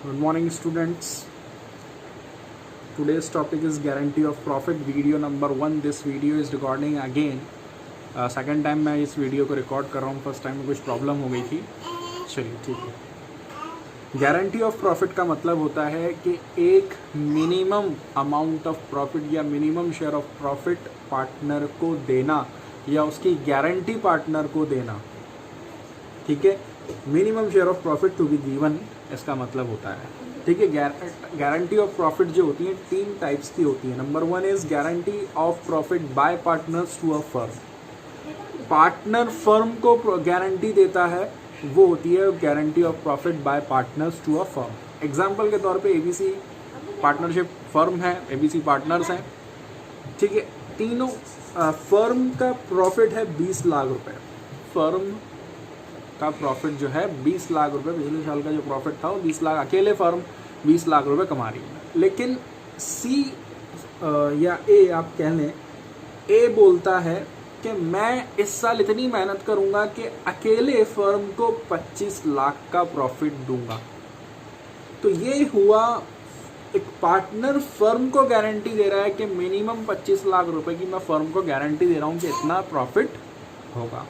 Good morning, students. Today's topic is guarantee of profit. Video number 1. This video is recording again. Second time मैं इस video को record कर रहा हूँ. First time में कुछ प्रॉब्लम हो गई थी. चलिए ठीक है. गारंटी ऑफ प्रॉफिट का मतलब होता है कि एक मिनिमम अमाउंट ऑफ प्रॉफिट या minimum share of profit partner को देना या उसकी गारंटी पार्टनर को देना. ठीक है. Minimum share of profit to be given, इसका मतलब होता है. ठीक है. गारंटी ऑफ प्रॉफिट जो होती है 3 टाइप्स की होती है. Number 1 is guarantee of profit by partners to a firm. Partner firm को गारंटी देता है, वो होती है guarantee of profit by partners to a firm. Example के तौर पे एबीसी पार्टनरशिप फर्म है, एबीसी पार्टनर्स हैं. ठीक है. तीनों फर्म का प्रॉफिट है 20 लाख रुपए. फर्म का प्रॉफिट जो है 20 लाख रुपए, पिछले साल का जो प्रॉफिट था वो 20 लाख, अकेले फर्म 20 लाख रुपए कमा रही है. लेकिन सी या ए आप कह लें, ए बोलता है कि मैं इस साल इतनी मेहनत करूंगा कि अकेले फर्म को 25 लाख का प्रॉफिट दूंगा. तो ये हुआ, एक पार्टनर फर्म को गारंटी दे रहा है कि मिनिमम 25 लाख रुपए की मैं फर्म को गारंटी दे रहा हूं कि इतना प्रॉफिट होगा.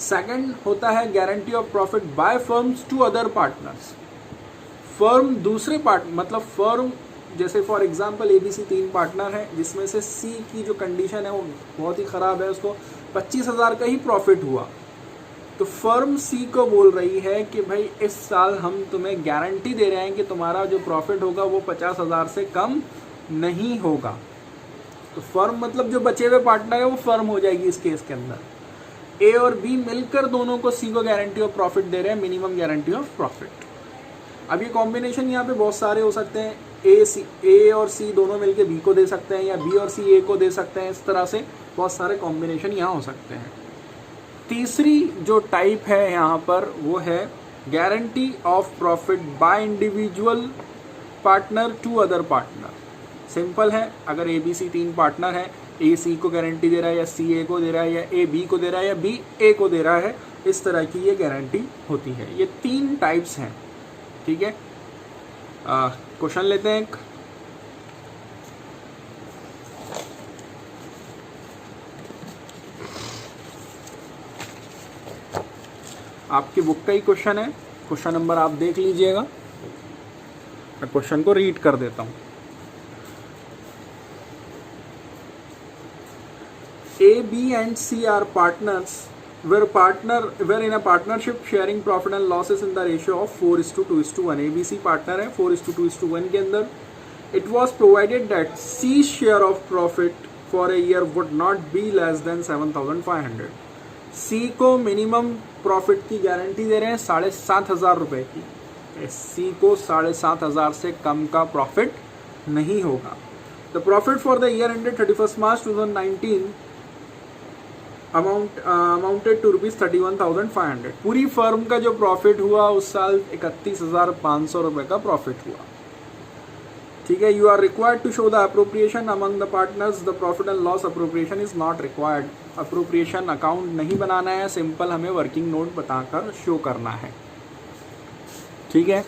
सेकंड होता है guarantee of profit by firms to other partners. Firm दूसरे मतलब फर्म जैसे फॉर एग्जांपल एबीसी 3 पार्टनर है, जिसमें से सी की जो कंडीशन है वो बहुत ही ख़राब है, उसको 25,000 का ही प्रॉफिट हुआ. तो फर्म सी को बोल रही है कि भाई इस साल हम तुम्हें गारंटी दे रहे हैं कि तुम्हारा जो प्रॉफिट होगा वो 50,000 से कम नहीं होगा. तो फर्म मतलब जो बचे हुए पार्टनर है वो फर्म हो जाएगी इस केस के अंदर. ए और बी मिलकर दोनों को सी को गारंटी ऑफ प्रॉफिट दे रहे हैं, मिनिमम गारंटी ऑफ प्रॉफिट. अब ये कॉम्बिनेशन यहाँ पे बहुत सारे हो सकते हैं. ए और सी दोनों मिलकर बी को दे सकते हैं, या बी और सी ए को दे सकते हैं. इस तरह से बहुत सारे कॉम्बिनेशन यहाँ हो सकते हैं. तीसरी जो टाइप है यहाँ पर वो है guarantee of profit by individual partner to other partner. Simple है, अगर ए बी सी 3 पार्टनर है, ए सी को गारंटी दे रहा है या सी ए को दे रहा है या ए बी को दे रहा है या बी ए को दे रहा है, इस तरह की ये गारंटी होती है. ये 3 टाइप्स हैं. ठीक है. क्वेश्चन लेते हैं. आपकी बुक का ही क्वेश्चन है. क्वेश्चन नंबर आप देख लीजिएगा. मैं क्वेश्चन को रीड कर देता हूं. A, B and C are partners. We're in a partnership sharing profit and losses in the ratio of 4:2:1. ABC partner है 4:2:1 के अंदर. It was provided that C's share of profit for a year would not be less than 7,500. C को minimum profit की guarantee दे रहे हैं 7,500 रुपए की. C को 7,500 से कम का प्रॉफिट नहीं होगा. The profit for the year ended 31st March 2019 amounted to ₹31,500. पूरी फर्म का जो प्रॉफिट हुआ उस साल 31,500 रुपए का प्रॉफिट हुआ. ठीक है. You are required to show the appropriation among the partners. The profit and loss appropriation is not required. Appropriation account नहीं बनाना है, सिंपल हमें वर्किंग नोट बताकर शो करना है. ठीक है.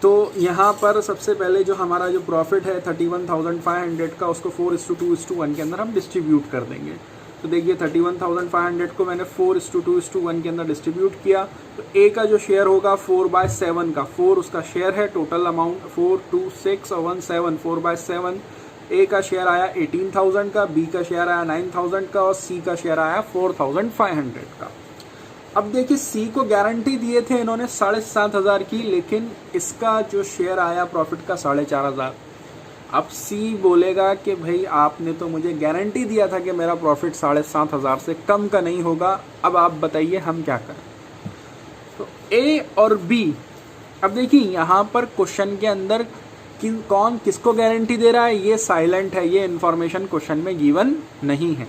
तो यहाँ पर सबसे पहले जो हमारा जो प्रॉफिट है 31,500 का, उसको 4:2:1 के अंदर हम डिस्ट्रीब्यूट कर देंगे. तो देखिए 31,500 को मैंने 4:2:1 के अंदर डिस्ट्रीब्यूट किया. तो ए का जो शेयर होगा 4/7 का, 4 उसका शेयर है. टोटल अमाउंट 4, 2, 6 और 1 7, 4/7. ए का शेयर आया 18,000 का, बी का शेयर आया 9,000 का और सी का शेयर आया 4,500 का. अब देखिए सी को गारंटी दिए थे इन्होंने 7,500 की, लेकिन इसका जो शेयर आया प्रॉफिट का 4,500. अब सी बोलेगा कि भाई आपने तो मुझे गारंटी दिया था कि मेरा प्रॉफिट 7,500 से कम का नहीं होगा. अब आप बताइए हम क्या करें. तो ए और बी, अब देखिए यहाँ पर क्वेश्चन के अंदर कौन किसको गारंटी दे रहा है, ये साइलेंट है. ये इन्फॉर्मेशन क्वेश्चन में गिवन नहीं है.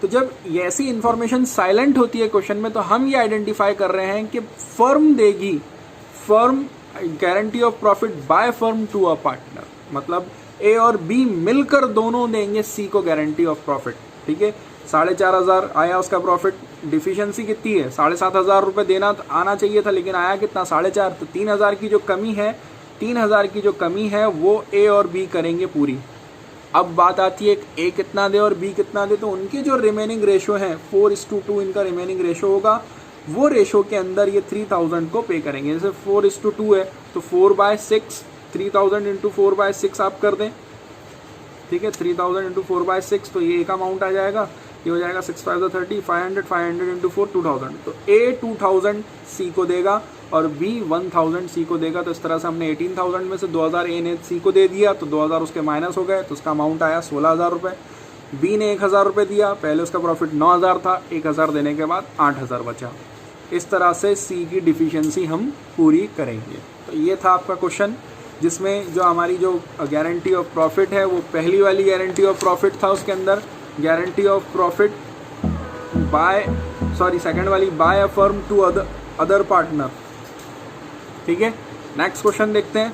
तो जब ऐसी इन्फॉर्मेशन साइलेंट होती है क्वेश्चन में, तो हम ये आइडेंटिफाई कर रहे हैं कि फर्म देगी, firm guarantee of profit by firm to a partner. मतलब ए और बी मिलकर दोनों देंगे सी को गारंटी ऑफ प्रॉफिट. ठीक है. 4,500 आया उसका प्रॉफिट। डिफिशियंसी कितनी है? 7,500 रुपये देना आना चाहिए था, लेकिन आया कितना? 4,500। तो 3,000 की जो कमी है, 3,000 की जो कमी है वो ए और बी करेंगे पूरी। अब बात आती है ए कितना दे और बी कितना दे, तो उनके जो रिमेनिंग रेशो है 4:2 इनका रिमेनिंग रेशो होगा, वो रेशो के अंदर ये 3,000 को पे करेंगे। जैसे 4:2 है तो 4/6, 3,000 इंटू 4/6 आप कर दें, ठीक है, 3,000 इंटू 4/6 तो ये एक अमाउंट आ जाएगा, ये हो जाएगा 6 5 30, 500, 500 इंटू 4 2,000। तो ए 2,000 सी को देगा और बी 1,000 सी को देगा। तो इस तरह से हमने 18,000 में से 2,000 ए ने सी को दे दिया, तो 2,000 उसके माइनस हो गए, तो उसका अमाउंट आया 16,000 रुपये। बी ने 1,000 रुपये दिया, पहले उसका प्रॉफिट 9,000 था, 1,000 देने के बाद 8,000 बचा। इस तरह से सी की डिफिशियंसी हम पूरी करेंगे। तो ये था आपका क्वेश्चन, जिसमें जो हमारी जो गारंटी ऑफ प्रॉफिट है वो पहली वाली गारंटी ऑफ प्रॉफिट था, उसके अंदर गारंटी ऑफ प्रॉफिट सेकंड वाली by a firm to other partner. ठीक है, नेक्स्ट क्वेश्चन देखते हैं।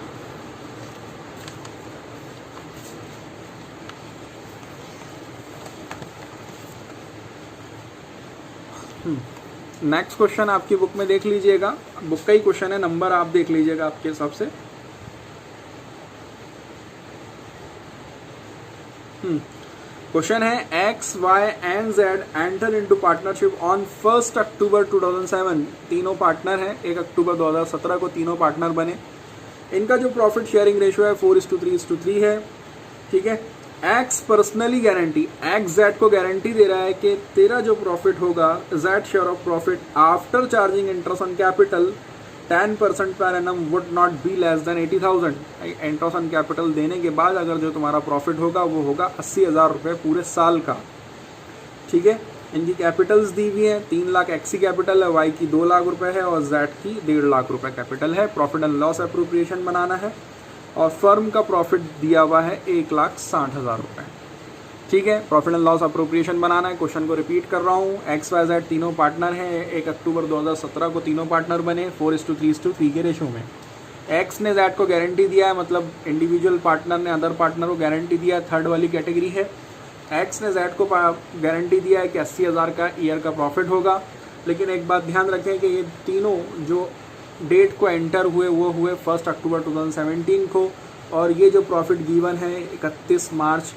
नेक्स्ट क्वेश्चन आपकी बुक में देख लीजिएगा, बुक का ही क्वेश्चन है, नंबर आप देख लीजिएगा आपके हिसाब से। क्वेश्चन है X Y and Z enter into partnership on 1 October 2007। तीनों पार्टनर हैं, 1 अक्टूबर 2017 को तीनों पार्टनर बने। इनका जो प्रॉफिट शेयरिंग रेशियो है 4:3 है। ठीक है, x personally guarantee, x Z को गारंटी दे रहा है कि तेरा जो प्रॉफिट होगा, Z share of profit after charging interest on capital 10% per annum would not be less than 80,000। Interest on capital देने के बाद अगर जो तुम्हारा प्रॉफिट होगा वो होगा 80,000 रुपये पूरे साल का। ठीक है, इनकी कैपिटल्स दी हुई हैं, 3 लाख एक्स की कैपिटल है, वाई की 2 लाख रुपए है और जेड की 1.5 लाख रुपए कैपिटल है। प्रॉफिट एंड लॉस अप्रोप्रिएशन बनाना है और फर्म का प्रॉफिट दिया हुआ है 1,60,000 रुपये। ठीक है, प्रॉफिट एंड लॉस अप्रोप्रिएशन बनाना है। क्वेश्चन को रिपीट कर रहा हूँ, एक्स वाई जेड तीनों पार्टनर हैं, 1 अक्टूबर 2017 को तीनों पार्टनर बने 4:3 के रेशो में। एक्स ने जेड को गारंटी दिया है, मतलब इंडिविजुअल पार्टनर ने अदर पार्टनर को गारंटी दिया है, थर्ड वाली कैटेगरी है। एक्स ने जेड को गारंटी दिया है कि 80,000 का ईयर का प्रॉफिट होगा। लेकिन एक बात ध्यान रखें कि ये तीनों जो डेट को एंटर हुए वो हुए 1 अक्टूबर 2017 को, और ये जो प्रॉफिट गिवन है 31 मार्च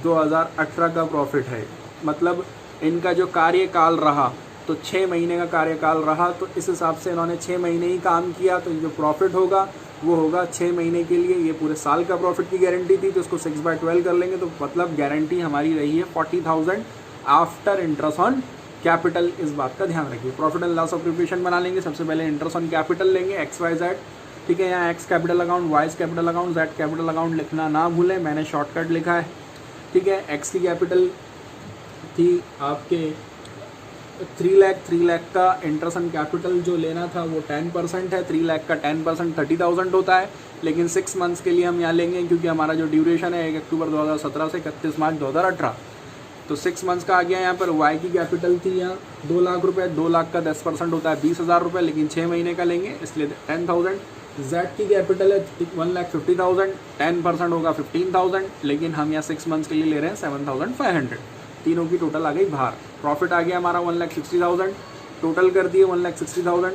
2018 का प्रॉफिट है। मतलब इनका जो कार्यकाल रहा तो 6 महीने का कार्यकाल रहा, तो इस हिसाब से इन्होंने 6 महीने ही काम किया, तो जो प्रॉफिट होगा वो होगा 6 महीने के लिए। ये पूरे साल का प्रॉफिट की गारंटी थी, तो उसको 6/12 कर लेंगे, तो मतलब गारंटी हमारी रही है 40,000 आफ्टर इंटरेस्ट ऑन कैपिटल। इस बात का ध्यान रखिए। प्रॉफिट एंड लॉस अप्रोप्रिएशन बना लेंगे। सबसे पहले इंटरेस्ट ऑन कैपिटल लेंगे, एक्स वाई जेड। ठीक है, यहाँ X capital account, Y capital account, Z capital account लिखना ना भूलें, मैंने शॉर्टकट लिखा है। ठीक है, एक्स की कैपिटल थी आपके 3 लाख का इंटरेस्ट ऑन कैपिटल जो लेना था वो 10% है। 3 लाख का 10% 30,000 होता है, लेकिन 6 मंथ्स के लिए हम यहाँ लेंगे क्योंकि हमारा जो ड्यूरेशन है 1 अक्टूबर 2017 से 31 मार्च 2018, तो 6 मंथ्स का आ गया। यहाँ पर वाई की कैपिटल थी यहाँ 2 लाख रुपये, 2 लाख का 10% होता है 20,000 रुपये, लेकिन 6 महीने का लेंगे इसलिए 10,000। जेड की कैपिटल है 1,50,000, 10% होगा 15,000, लेकिन हम यहाँ 6 मंथ्स के लिए ले रहे हैं 7,500। तीनों की टोटल आ गई बाहर। प्रॉफिट आ गया हमारा 1,60,000, टोटल कर दिए 1,60,000।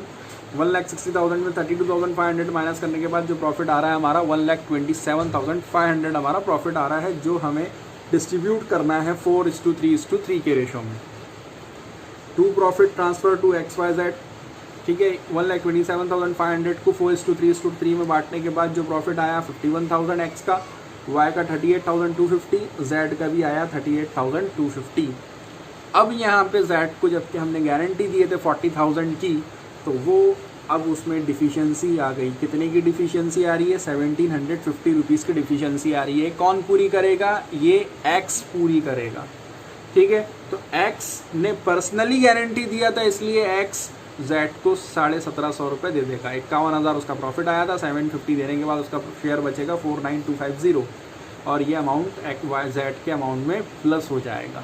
1,60,000 में 32,500 माइनस करने के बाद जो प्रॉफिट आ रहा है हमारा 1,27,500 हमारा प्रॉफिट आ रहा है, जो हमें डिस्ट्रीब्यूट करना है 4:3 के रेशो में। To profit transfer to X Y Z. ठीक है, 1,27,500 को 4:3 में बांटने के बाद जो प्रॉफिट आया 51,000 एक्स का, वाई का 38,250, जेड का भी आया 38,250। अब यहाँ पे जेड को जबकि हमने गारंटी दिए थे 40,000 की, तो वो अब उसमें डिफिशियंसी आ गई। कितने की डिफिशियंसी आ रही है? 1,750 रुपीज़ की डिफिशियंसी आ रही है। कौन पूरी करेगा? ये एक्स पूरी करेगा। ठीक है, तो एक्स ने पर्सनली गारंटी दिया था, इसलिए एक्स जेड को 1,750 रुपये दे देगा। 51,000 उसका प्रॉफिट आया था, 750 देने के बाद उसका शेयर बचेगा 4,9250, और ये अमाउंट वाई जेड के अमाउंट में प्लस हो जाएगा।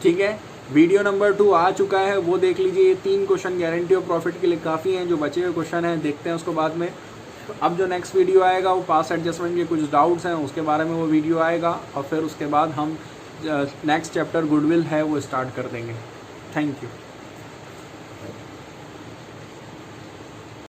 ठीक है, वीडियो नंबर 2 आ चुका है, वो देख लीजिए। ये 3 क्वेश्चन गारंटी और प्रॉफिट के लिए काफ़ी हैं। जो बचे हुए क्वेश्चन हैं देखते हैं उसको बाद में। अब जो नेक्स्ट वीडियो आएगा वो पास एडजस्टमेंट के कुछ डाउट्स हैं उसके बारे में वो वीडियो आएगा, और फिर उसके बाद हम नेक्स्ट चैप्टर गुडविल है वो स्टार्ट कर देंगे। Thank you.